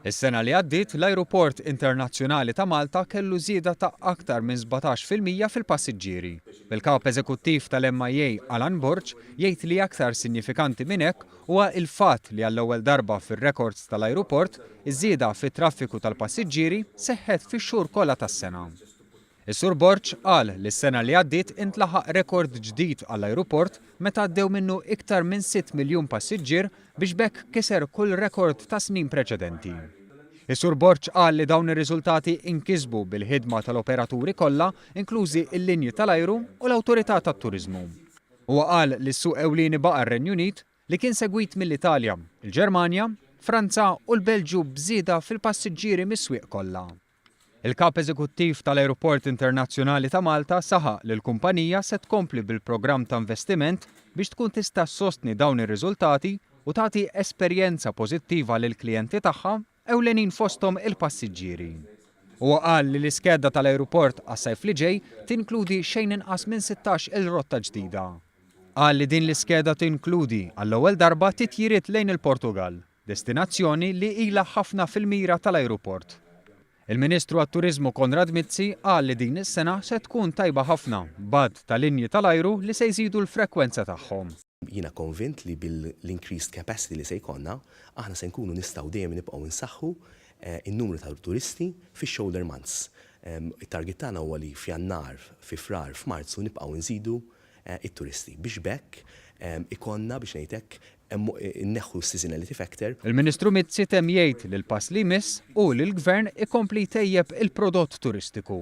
Is-sena li għaddiet l-Ajruport Internazzjonali ta' Malta kellu żieda ta' aktar minn 17% fil-passiġġieri. Il-kap eżekuttiv tal-MIA Alan Borg jgħid li aktar sinifikanti minn hekk huwa l-fatt li għall-ewwel darba fir-records tal-ajruport iż-żieda fit-traffiku tal-passiġġieri seħħet fix-xhur kollha tas-sena. Is-Sur Borg qal li s-sena li għaddiet intlaħaq rekord ġdid għall-ajruport meta għaddew minnu iktar minn 6 miljun passiġġier biex bekk kiser kull rekord ta' snin preċedenti. Is-Sur Borg qal li dawn ir-riżultati inkisbu bil-ħidma tal-operaturi kollha, inklużi l-linji tal-ajru u l-Awtorità tat-Turiżmu. Huwa qal li s-suq ewlieni baqa' r-Renju Unit li kien segwit mill-Italja, il-Ġermanja, Franza u l-Belġju bżieda fil-passiġġieri mis-swieq kollha. Il-kap eżekuttiv tal-Ajruport Internazzjonali ta' Malta saħaq li l-kumpanija se tkompli bil-programm ta' investiment biex tkun tista' ssostni dawn ir-riżultati u tagħti esperjenza pożittiva lil klijenti tagħha ewlenin fosthom il-passiġġieri. Huwa qal li l-iskedda tal-ajruport għas-sajf li ġej tinkludi xejn inqas minn 16 il-rotta ġdida. Qal li din l-iskeda tinkludi għall-ewwel darba titjiriet lejn il-Portugal, destinazzjoni li ilha ħafna fil-mira tal-ajruport. Il-Ministru għat-Turiżmu Konrad Mizzi qal li din is-sena se tkun tajba ħafna b'għadd ta' linji tal-ajru li se jżidu l-frekwenza tagħhom. Jiena konvint li bil-increased capacity li se jkollna, aħna se nkunu nistgħu dejjem nibqgħu nsaħħu in-numru ta' turisti fix-shoulder months. It-target tagħna huwa li f'Jannar, fi Frar, f'Marzu nibqgħu nżidu it-turisti biex bekk ikonna biex ngħidlek inneħħu s-seasonality factor. Il-Ministru Mizzi temm jgħid li l-pass li jmiss u li l-Gvern ikompli tejjeb il-prodott turistiku.